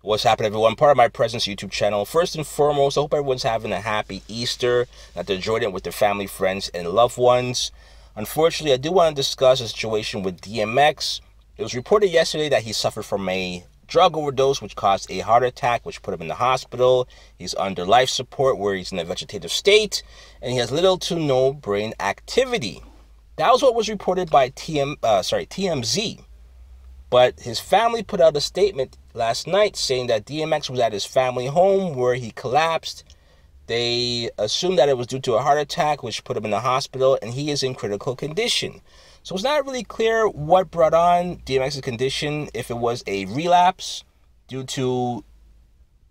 What's happening, everyone? Part of my presence YouTube channel. First and foremost, I hope everyone's having a happy Easter, that they're enjoying it with their family, friends, and loved ones. Unfortunately, I do want to discuss a situation with DMX. It was reported yesterday that he suffered from a drug overdose, which caused a heart attack, which put him in the hospital. He's under life support, where he's in a vegetative state, and he has little to no brain activity. That was what was reported by TMZ. But his family put out a statement last night saying that DMX was at his family home where he collapsed. They assumed that it was due to a heart attack, which put him in the hospital, and he is in critical condition. So it's not really clear what brought on DMX's condition, if it was a relapse due to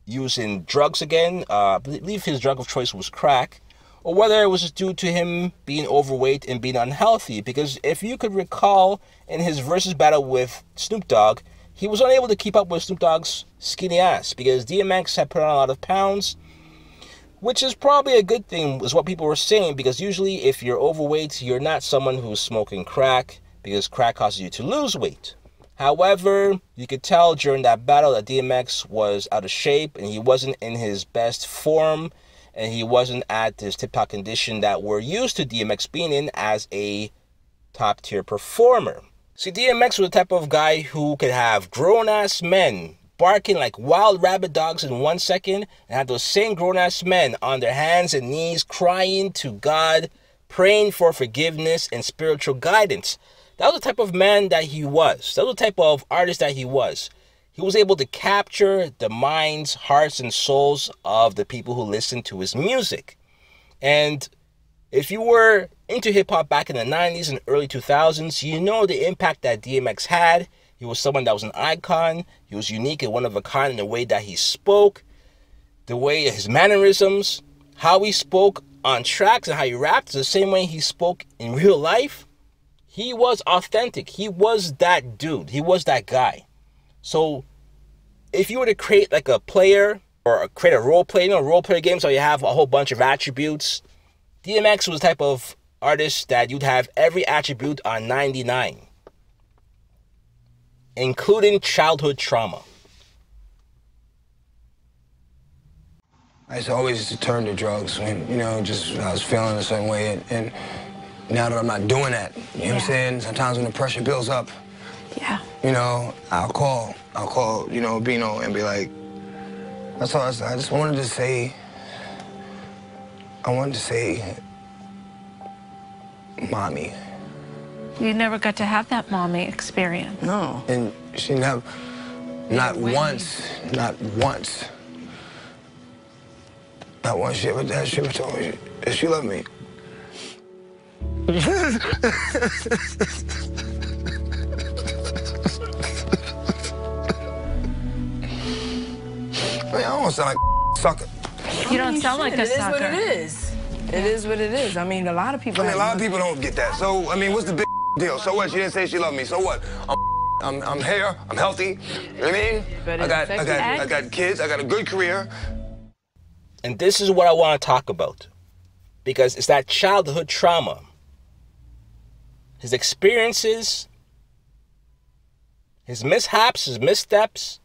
using drugs again. I believe his drug of choice was crack, or whether it was just due to him being overweight and being unhealthy. Because if you could recall, in his versus battle with Snoop Dogg, he was unable to keep up with Snoop Dogg's skinny ass, because DMX had put on a lot of pounds, which is probably a good thing, is what people were saying, because usually if you're overweight, you're not someone who's smoking crack, because crack causes you to lose weight. However, you could tell during that battle that DMX was out of shape, and he wasn't in his best form, and he wasn't at his tip-top condition that we're used to DMX being in as a top-tier performer. See, DMX was the type of guy who could have grown-ass men barking like wild rabid dogs in 1 second, and have those same grown-ass men on their hands and knees crying to God, praying for forgiveness and spiritual guidance. That was the type of man that he was. That was the type of artist that he was. He was able to capture the minds, hearts, and souls of the people who listened to his music. And if you were into hip-hop back in the 90s and early 2000s, you know the impact that DMX had. He was someone that was an icon. He was unique and one of a kind in the way that he spoke, the way his mannerisms, how he spoke on tracks and how he rapped, the same way he spoke in real life. He was authentic. He was that dude. He was that guy. So if you were to create like a player or create a role play, role player games where you have a whole bunch of attributes, DMX was the type of artist that you'd have every attribute on 99, including childhood trauma. I used to always turn to drugs when, just I was feeling a certain way. And now that I'm not doing that, you know what I'm saying? Sometimes when the pressure builds up, I'll call, Bino and be like, that's all. I just wanted to say, mommy. You never got to have that mommy experience. No. And she never, not once, she ever told me that she loved me. I don't sound like a sucker. You don't sound like a sucker. It is what it is. It is what it is. I mean, a lot of people... a lot of people don't get that. So, what's the big deal? So what? She didn't say she loved me. So what? I'm here. I'm healthy. You know what I mean? But I got kids. I got a good career. And this is what I want to talk about, because it's that childhood trauma. His experiences, his mishaps, his missteps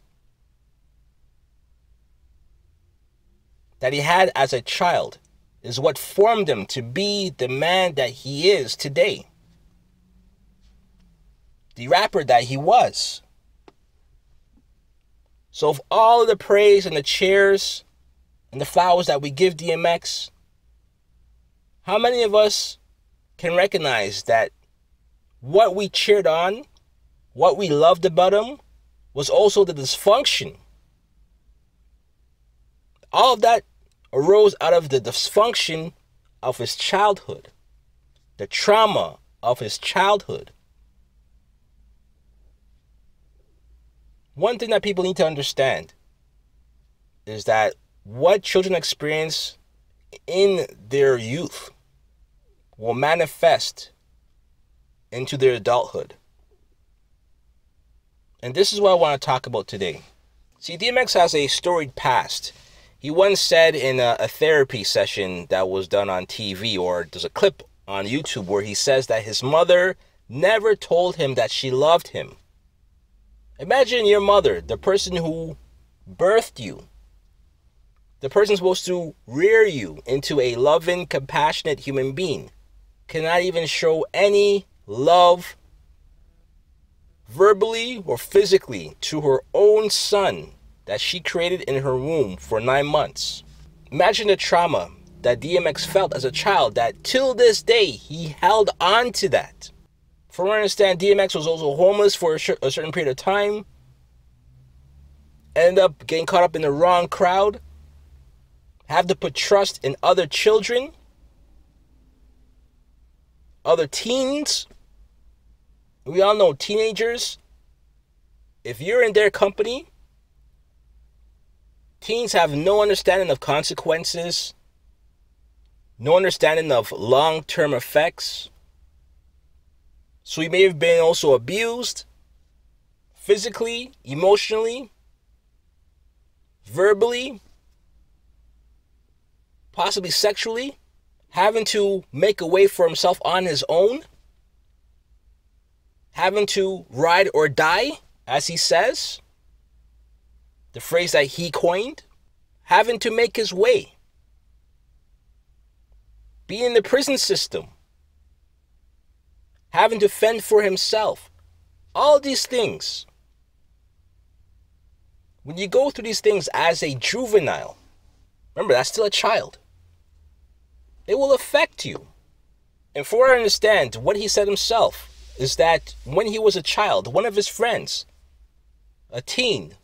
that he had as a child is what formed him to be the man that he is today. The rapper that he was. So of all of the praise and the cheers and the flowers that we give DMX, how many of us can recognize that what we cheered on, what we loved about him, was also the dysfunction? All of that arose out of the dysfunction of his childhood, the trauma of his childhood. One thing that people need to understand is that what children experience in their youth will manifest into their adulthood. And this is what I want to talk about today. See, DMX has a storied past. He once said in a therapy session that was done on TV, or there's a clip on YouTube where he says that his mother never told him that she loved him. Imagine your mother, the person who birthed you, the person supposed to rear you into a loving, compassionate human being, cannot even show any love verbally or physically to her own son that she created in her womb for 9 months. Imagine the trauma that DMX felt as a child, that till this day he held on to that. From what I understand, DMX was also homeless for a certain period of time, ended up getting caught up in the wrong crowd, had to put trust in other children, other teens. We all know teenagers, if you're in their company, teens have no understanding of consequences, no understanding of long-term effects. So he may have been also abused physically, emotionally, verbally, possibly sexually, having to make a way for himself on his own, having to ride or die, as he says, the phrase that he coined, having to make his way, being in the prison system, having to fend for himself. All these things, when you go through these things as a juvenile, remember, that's still a child, it will affect you. And for what I understand, what he said himself is that when he was a child, one of his friends, a teen,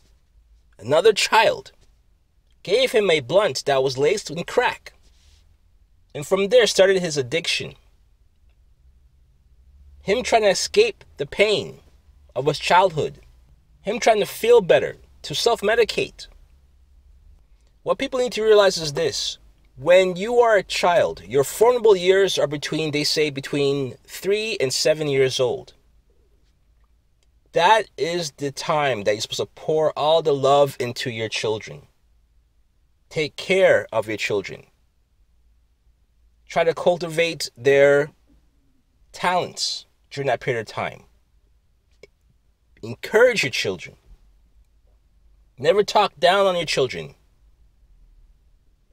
another child, gave him a blunt that was laced in crack. And from there started his addiction. Him trying to escape the pain of his childhood. Him trying to feel better, to self-medicate. What people need to realize is this. When you are a child, your formable years are between, they say, between 3 and 7 years old. That is the time that you're supposed to pour all the love into your children. Take care of your children. Try to cultivate their talents during that period of time. Encourage your children. Never talk down on your children.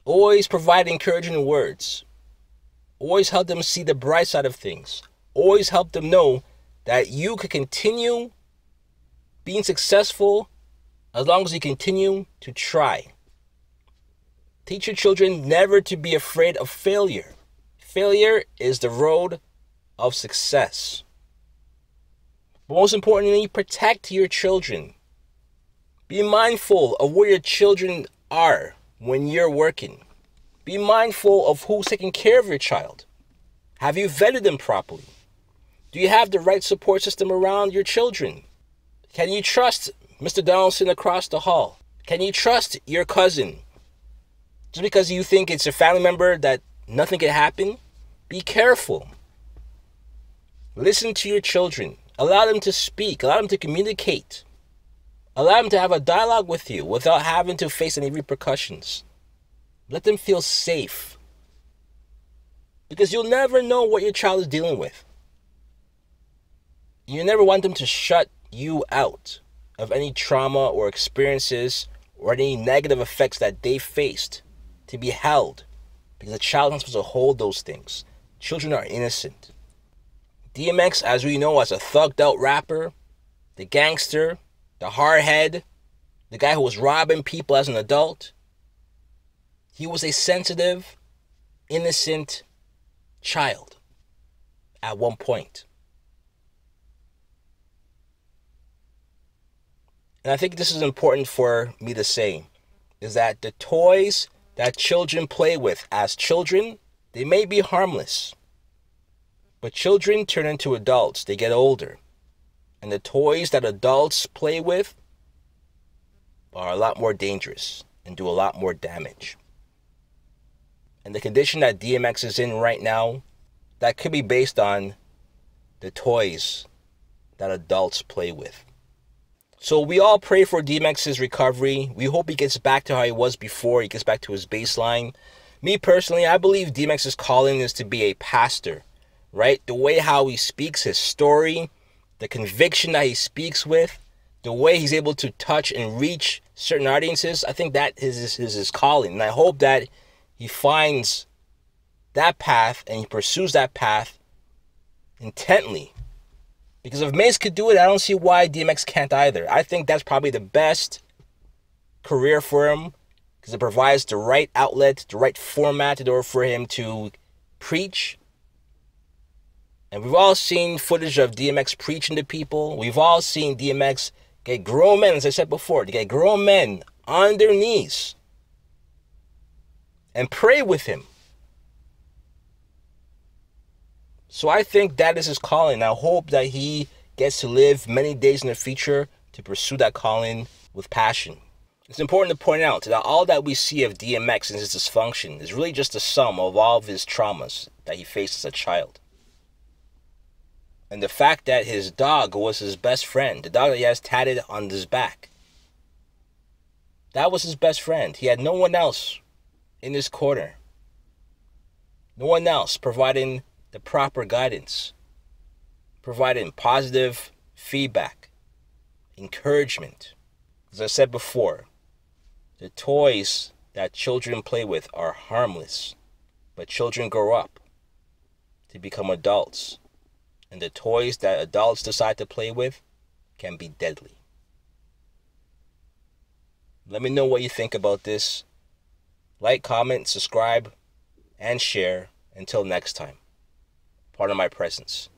Always provide encouraging words. Always help them see the bright side of things. Always help them know that you can continue being successful as long as you continue to try. Teach your children never to be afraid of failure. Failure is the road of success. But most importantly, protect your children. Be mindful of where your children are when you're working. Be mindful of who's taking care of your child. Have you vetted them properly? Do you have the right support system around your children? Can you trust Mr. Donaldson across the hall? Can you trust your cousin? Just because you think it's a family member that nothing can happen? Be careful. Listen to your children. Allow them to speak. Allow them to communicate. Allow them to have a dialogue with you without having to face any repercussions. Let them feel safe. Because you'll never know what your child is dealing with. You never want them to shut you out of any trauma or experiences or any negative effects that they faced, to be held. Because a child is not supposed to hold those things. Children are innocent. DMX, as we know, as a thugged out rapper, the gangster, the hardhead, the guy who was robbing people as an adult, he was a sensitive, innocent child at one point. And I think this is important for me to say, is that the toys that children play with as children, they may be harmless. But children turn into adults. They get older. And the toys that adults play with are a lot more dangerous and do a lot more damage. And the condition that DMX is in right now, that could be based on the toys that adults play with. So we all pray for DMX's recovery. We hope he gets back to how he was before. He gets back to his baseline. Me personally, I believe DMX's calling is to be a pastor, right? The way how he speaks, his story, the conviction that he speaks with, the way he's able to touch and reach certain audiences, I think that is his calling. And I hope that he finds that path and he pursues that path intently. Because if Mace could do it, I don't see why DMX can't either. I think that's probably the best career for him because it provides the right outlet, the right format in order for him to preach. And we've all seen footage of DMX preaching to people. We've all seen DMX get grown men, as I said before, to get grown men on their knees and pray with him. So I think that is his calling. I hope that he gets to live many days in the future to pursue that calling with passion. It's important to point out that all that we see of DMX and his dysfunction is really just a sum of all of his traumas that he faced as a child. And the fact that his dog was his best friend, the dog that he has tatted on his back, that was his best friend. He had no one else in his corner. No one else providing the proper guidance, providing positive feedback, encouragement. As I said before, the toys that children play with are harmless, but children grow up to become adults, and the toys that adults decide to play with can be deadly. Let me know what you think about this. Like, comment, subscribe, and share. Until next time. Pardon my presence.